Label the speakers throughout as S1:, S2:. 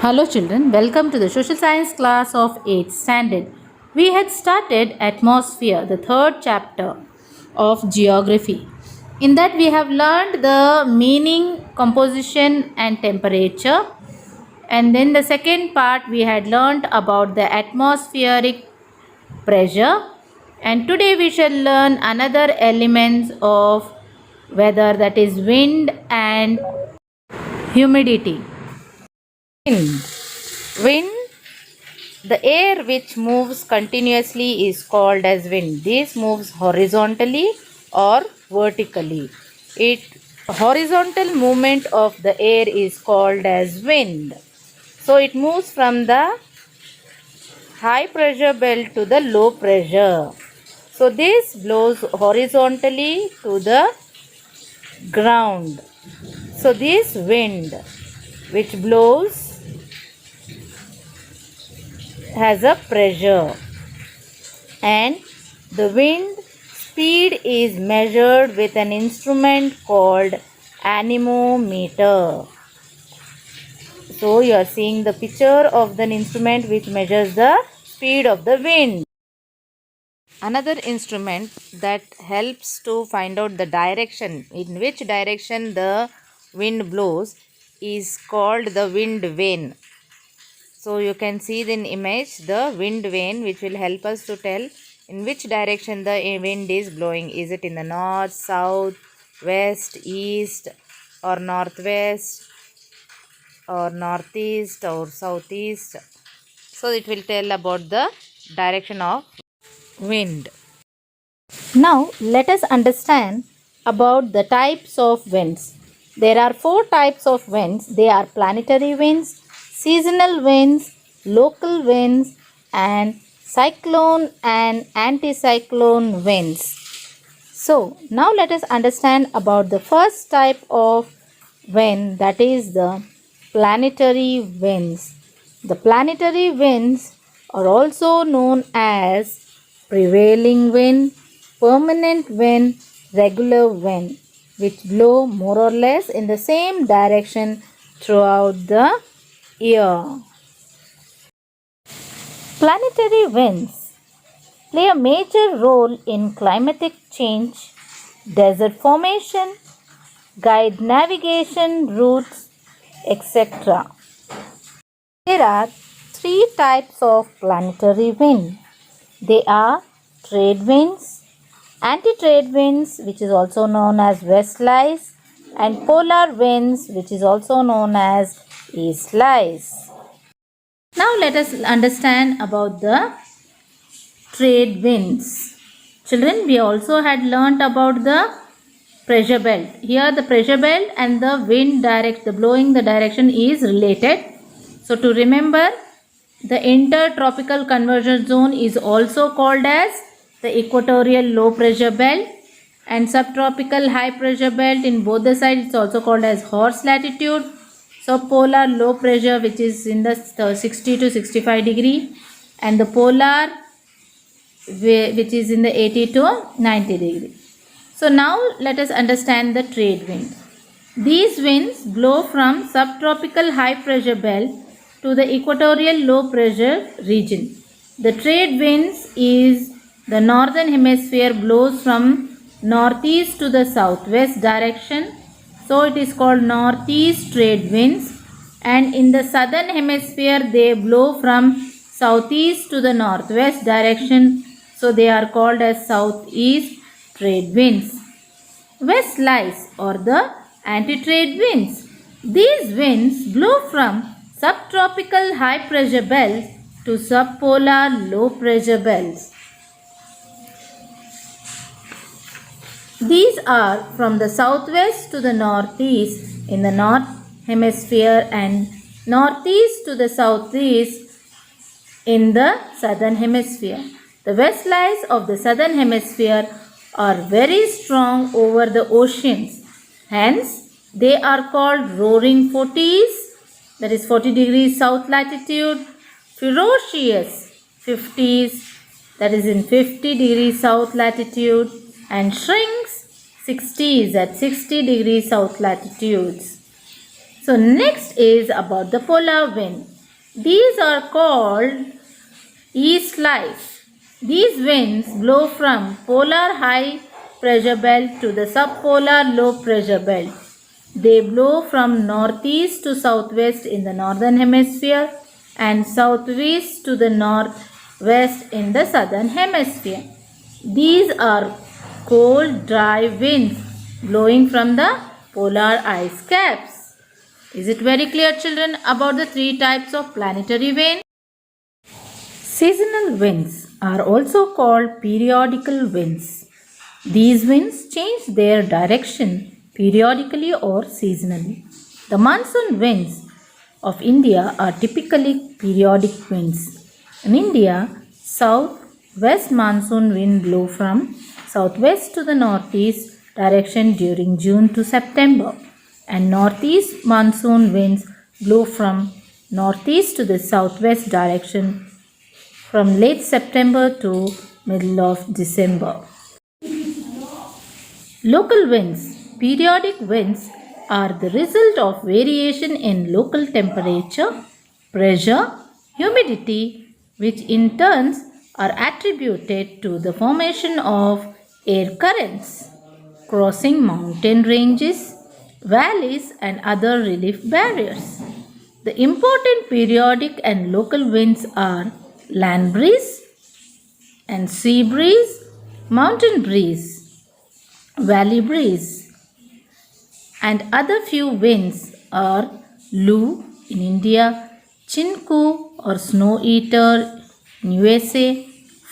S1: Hello children, welcome to the social science class of 8th standard. We had started atmosphere, the third chapter of geography. In that we have learned the meaning, composition and temperature. And then the second part we had learned about the atmospheric pressure. And today we shall learn another elements of weather, that is wind and humidity. Wind, the air which moves continuously is called as wind. This moves horizontally or vertically. Horizontal movement of the air is called as wind. So it moves from the high pressure belt to the low pressure. So this blows horizontally to the ground. So this wind which blows has a pressure, and the wind speed is measured with an instrument called anemometer. So you are seeing the picture of the instrument which measures the speed of the wind. Another instrument that helps to find out the direction, in which direction the wind blows, is called the wind vane. So you can see in image the wind vane, which will help us to tell in which direction the wind is blowing. Is it in the north, south, west, east or northwest or northeast or southeast. So it will tell about the direction of wind. Now let us understand about the types of winds. There are 4 types of winds. They are planetary winds, seasonal winds, local winds and cyclone and anticyclone winds. So now let us understand about the first type of wind, that is the planetary winds. The planetary winds are also known as prevailing wind, permanent wind, regular wind, which blow more or less in the same direction throughout the year. Planetary winds play a major role in climatic change, desert formation, guide navigation routes, etc. There are 3 types of planetary wind. They are trade winds, anti-trade winds, which is also known as westerlies, and polar winds, which is also known as easterlies. Now let us understand about the trade winds. Children, we also had learnt about the pressure belt. Here the pressure belt and the wind the blowing the direction is related. So to remember, the intertropical convergence zone is also called as the equatorial low pressure belt, and subtropical high pressure belt in both the sides is also called as horse latitude. So polar low pressure, which is in the 60 to 65 degree, and the polar which is in the 80 to 90 degree. So now let us understand the trade wind. These winds blow from subtropical high pressure belt to the equatorial low pressure region. The trade winds is the northern hemisphere blows from northeast to the southwest direction. So it is called northeast trade winds, and in the southern hemisphere they blow from southeast to the northwest direction. So they are called as southeast trade winds. Westerlies or the anti-trade winds. These winds blow from subtropical high pressure belts to subpolar low pressure belts. These are from the southwest to the northeast in the north hemisphere and northeast to the southeast in the southern hemisphere. The westerlies of the southern hemisphere are very strong over the oceans. Hence, they are called roaring 40s, that is 40 degrees south latitude, ferocious 50s, that is in 50 degrees south latitude, and shrinks 60s at 60 degrees south latitudes. So next is about the polar wind. These are called east lights. These winds blow from polar high pressure belt to the subpolar low pressure belt. They blow from northeast to southwest in the northern hemisphere and southwest to the northwest in the southern hemisphere. These are cold, dry winds blowing from the polar ice caps. Is it very clear, children, about the three types of planetary wind? Seasonal winds are also called periodical winds. These winds change their direction periodically or seasonally. The monsoon winds of India are typically periodic winds. In India, south-west monsoon wind blow from southwest to the northeast direction during June to September, and northeast monsoon winds blow from northeast to the southwest direction from late September to middle of December. Local winds, periodic winds, are the result of variation in local temperature, pressure, humidity, which in turns are attributed to the formation of air currents crossing mountain ranges, valleys, and other relief barriers. The important periodic and local winds are land breeze and sea breeze, mountain breeze, valley breeze, and other few winds are Lu in India, Chinku or snow eater in USA,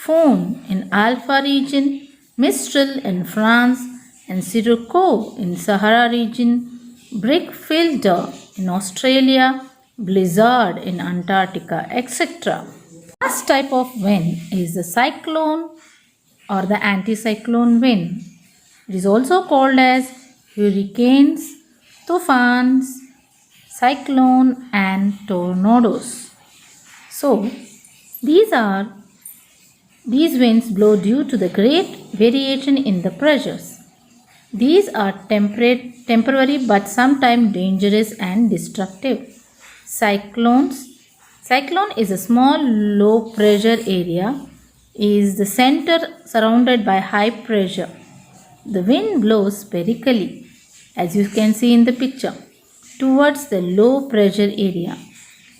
S1: Faune in Alpha region, Mistral in France, and Sirocco in Sahara region, Brick Filter in Australia, Blizzard in Antarctica, etc. Last type of wind is the cyclone or the anticyclone wind. It is also called as hurricanes, tufans, cyclone and tornadoes. So, these winds blow due to the great variation in the pressures. These are temporary but sometimes dangerous and destructive. Cyclone is a small low pressure area is the center surrounded by high pressure. The wind blows spherically, as you can see in the picture, towards the low pressure area.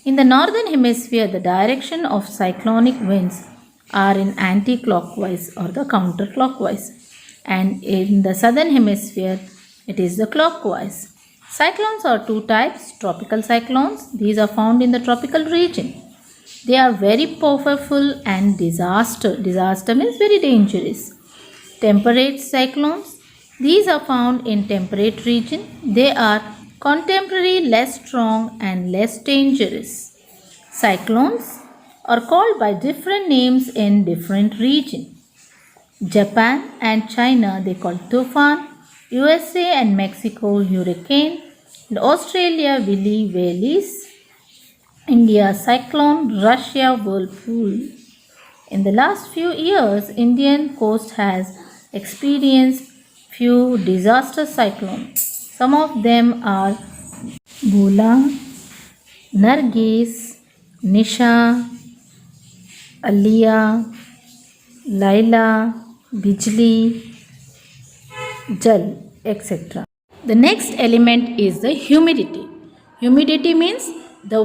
S1: In the northern hemisphere, the direction of cyclonic winds are in anti-clockwise or the counterclockwise, and in the southern hemisphere, it is the clockwise. Cyclones are two types, tropical cyclones. These are found in the tropical region. They are very powerful and disaster. Disaster means very dangerous. Temperate cyclones. These are found in temperate region. They are contemporary, less strong and less dangerous. Cyclones are called by different names in different regions. Japan and China they call tufan, USA and Mexico hurricane, and Australia Willy Wales, India cyclone, Russia whirlpool. In the last few years, Indian coast has experienced few disaster cyclones. Some of them are Bula, Nargis, Nisha, Alia, Laila, Bijli, Jal, etc. The next element is the humidity. Humidity means the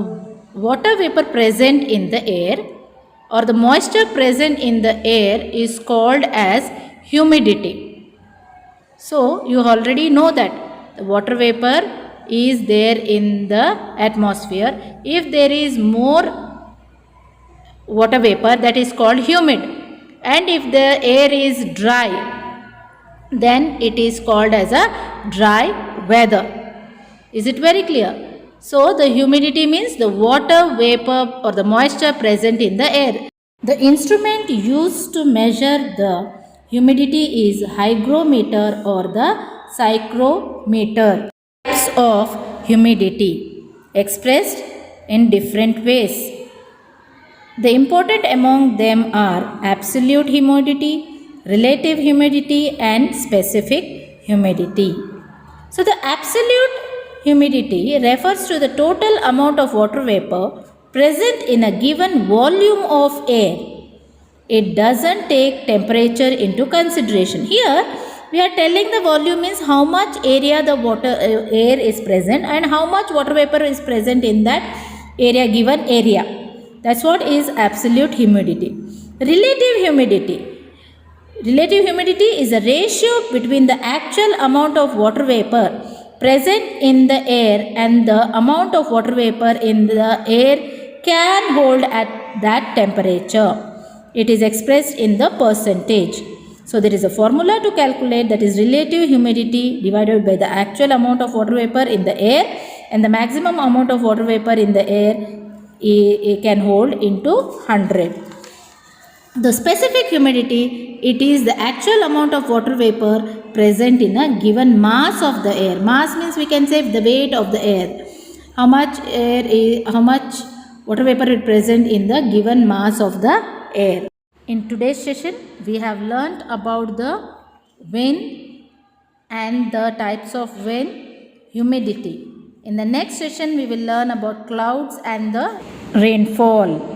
S1: water vapor present in the air or the moisture present in the air is called as humidity. So, you already know that the water vapor is there in the atmosphere. If there is more water vapor, that is called humid, and if the air is dry, then it is called as a dry weather. Is it very clear? So, the humidity means the water vapor or the moisture present in the air. The instrument used to measure the humidity is hygrometer or the psychrometer. Types of humidity expressed in different ways. The important among them are absolute humidity, relative humidity and specific humidity. So the absolute humidity refers to the total amount of water vapor present in a given volume of air. It doesn't take temperature into consideration. Here we are telling the volume means how much area the air is present and how much water vapor is present in that area, given area. That's what is absolute humidity. Relative humidity. Relative humidity is a ratio between the actual amount of water vapor present in the air and the amount of water vapor in the air can hold at that temperature. It is expressed in the percentage. So there is a formula to calculate, that is relative humidity divided by the actual amount of water vapor in the air, and the maximum amount of water vapor in the air it can hold into 100. The specific humidity, it is the actual amount of water vapor present in a given mass of the air. Mass means we can say the weight of the air. How much water vapor is present in the given mass of the air. In today's session, we have learnt about the wind and the types of wind, humidity. In the next session, we will learn about clouds and the rainfall.